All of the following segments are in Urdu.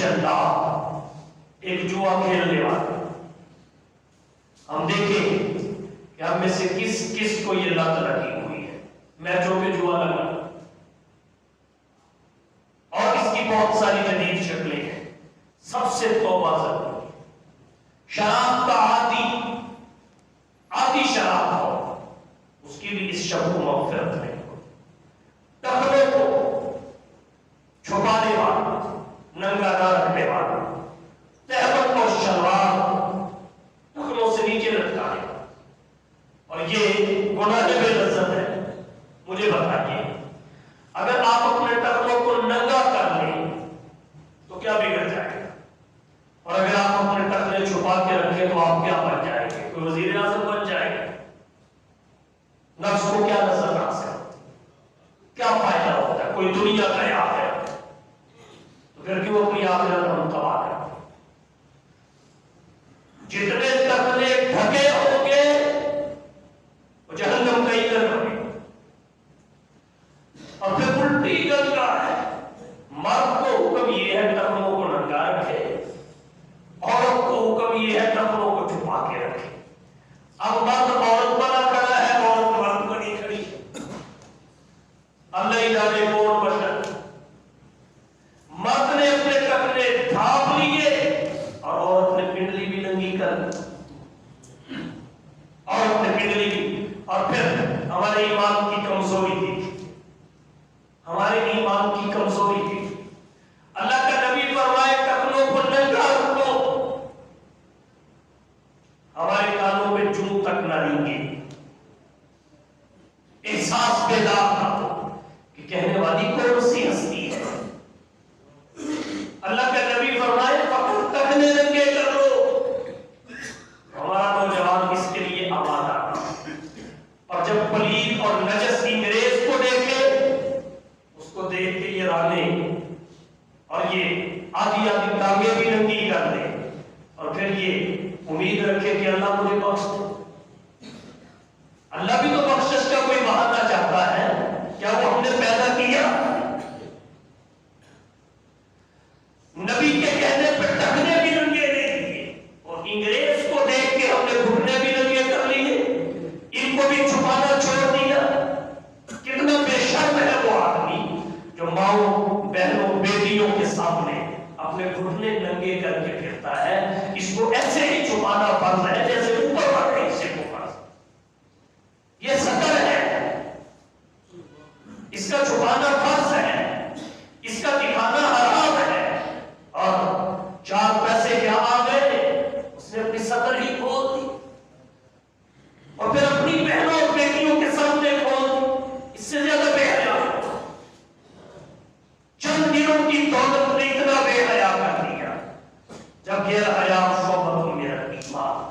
جلاد، ایک جوا کھیلنے والا. ہم دیکھیں کہ ہم میں سے کس کس کو یہ لت لگی ہوئی ہے میچوں پہ جوا لگا. اور اس کی بہت ساری جدید شکلیں ہیں. سب سے توبہ ضروری. شراب کا عادی شراب ہو اس کی بھی اس شب کو مغفرت نہیں ہو. ٹکروں کو چھپانے والا، ننگا نہ رکھنے والا، تہبند اور شلوار ٹکروں سے نیچے لٹکانے والا، اور یہ گناہ بے لذت ہے. مجھے بتائیے اگر آپ اپنے ٹکروں کو ننگا کر لیں تو کیا بگڑ جائے گا؟ اور اگر آپ اپنے ٹکرے چھپا کے رکھیں تو آپ کیا بن جائیں گے؟ کوئی وزیر اعظم بن جائیں گے؟ نفس کو کیا نظر آ سکتا؟ کیا فائدہ ہوتا ہے؟ کوئی دنیا کا یاد ہے تو پھر کیوں اپنی آخرت ہم تباہ کریں؟ جتنے ٹکرے ڈھکے ہوں گے وہ جہنم کا ایندھن بنے. اور پھر الٹی گنگا ہے. مرد کو حکم یہ ہے ٹکروں کو ننگا رکھے، عورت کو حکم یہ ہے ٹکروں کو چھپا کے رکھے. اب مرد عورت بنا کھڑا ہے، عورت مرد بنی کھڑی ہے. اللہ ہی جانے کون بشر. مرد نے اپنے ٹکرے ڈھانپ لیے اور عورت نے پنڈلی بھی ننگی کر دی. عورت نے پنڈلی بھی. اور پھر ہمارے ایمان کی کمزوری تھی، ہمارے ایمان کی کمزوری تھی. اللہ کا نبی فرمائے ٹکروں کو ننگا رکھو. ہمارے کانوں میں جوں تک نہ رہیں گے. احساس بیدار نہ ہو کہ کہنے والی کون سی ہستی ہے. اللہ کا نبی فرمائے فقط ٹکنے ننگے کر لو. ہمارا نوجوان اس کے لیے آمادہ. اور جب پلید اور نجس انگریز کو دیکھے، اس کو دیکھ کے یہ رانے اور یہ آدھی ٹانگیں بھی ننگی کر دے اور پھر یہ امید رکھے کہ اللہ مجھے بخش دے. اللہ بھی تو بخشش کا کوئی بہانہ چاہتا ہے. کیا وہ ہم نے پیدا کیا؟ نبی کے کہنے پر ٹکنے بھی ننگے نہیں کیے اور انگریز کو دیکھ کے ہم نے گھٹنے بھی ننگے کر لیے. ان کو بھی چھپانا چھوڑ دیا. کتنا بے شرم ہے وہ آدمی جو ماؤں، بہنوں، بیٹیوں کے سامنے اپنے گھٹنے ننگے کر کے پھرتا ہے. اس کو ایسے ہی چھپانا فرض ہے جیسے اوپر والے حصے کو فرض. یہ سطر ہے، اس کا چھپانا فرض ہے، اس کا دکھانا حرام ہے. اور 4 پیسے کیا آ گئے، اس نے اپنی سطر ہی کھول دی اور پھر اپنی بہنوں اور بیٹیوں کے سامنے کھول دی. اس سے زیادہ بے حیا چند دنوں کی دولت نے اتنا بے حیا کر دیا. جب غیر حیا صحبت میں ایمان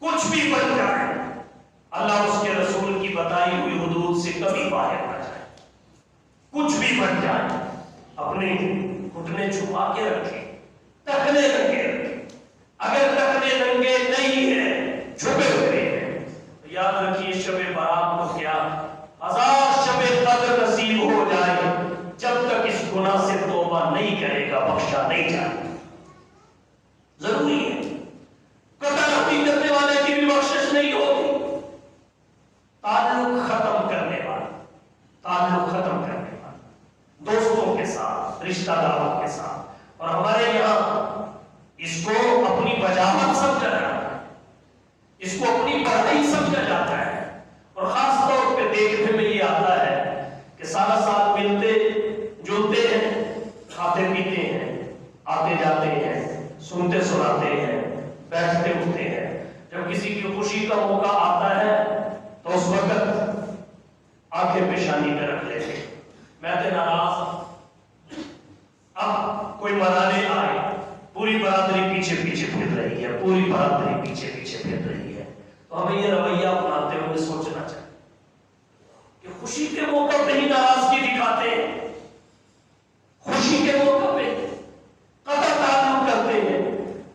کچھ بھی بن جائے، اللہ اس کے رسول کی بتائی ہوئی حدود سے کبھی باہر نہ جائے. کچھ بھی بن جائے اپنے گھٹنے چھپا کے رکھے، ٹکنے ننگے رکھے. اگر ٹکنے ننگے نہیں ہیں، چھپے ہوئے ہیں، تو یاد رکھیے شب برات کو کیا 1000 شب قدر نصیب ہو جائے، جب تک اس گناہ سے توبہ نہیں کرے گا بخشا نہیں جائے. ضروری ہے. قطع رحمی کرنے والے کی بھی بخشش نہیں ہوگی. تعلق ختم کرنے والا، تعلق ختم کرنے والا دوستوں کے ساتھ، رشتہ داروں کے ساتھ. اور ہمارے یہاں اس کو اپنی وجاہت سمجھا جاتا ہے، اس کو اپنی پڑھائی سمجھا جاتا ہے. اور خاص طور پہ دیکھنے میں یہ آتا ہے کہ سارا سال ملتے جلتے ہیں، کھاتے پیتے ہیں، آتے جاتے ہیں، سنتے سناتے ہیں، بیٹھتے اٹھتے ہیں. جب کسی کی خوشی کا موقع آتا ہے تو اس وقت آنکھیں پیشانی پہ رکھ لیتے ہیں. میں تو ناراض. اب کوئی منانے آئے، پوری برادری پیچھے پیچھے پھر رہی ہے، پوری برادری پیچھے پیچھے پھر رہی ہے. تو ہمیں یہ رویہ اپناتے ہوئے سوچنا چاہیے کہ خوشی کے موقع پہ ہی ناراضگی دکھاتے ہیں، خوشی کے موقع پہ قطع تعلق کرتے ہیں،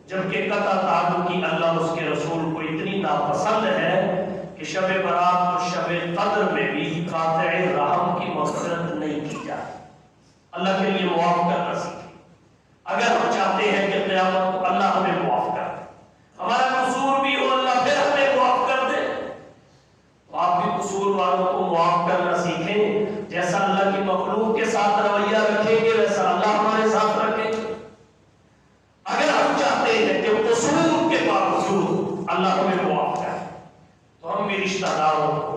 جبکہ قطع تعلق کی اللہ اور اس کے رسول کو اتنی ناپسند ہے کہ شب برات اور شب قدر میں بھی قاطع رحم کی مغفرت نہیں کی جاتی. اللہ کے لیے معاف کرنا سیکھیں، اگر ہم چاہتے ہیں کہ قیامت کو اللہ ہمیں معاف کر دے، ہمارا قصور بھی ہو اللہ پھر ہمیں معاف کر دے، تو آپ بھی قصور والوں کو معاف کرنا سیکھیں، جیسا اللہ کی مخلوق کے ساتھ رویہ رکھیں گے ویسا اللہ ہمارے ساتھ رکھیں گے۔ اگر ہم چاہتے ہیں کہ قصور کے باوجود اللہ ہمیں معاف کرے تو ہم بھی رشتہ داروں کو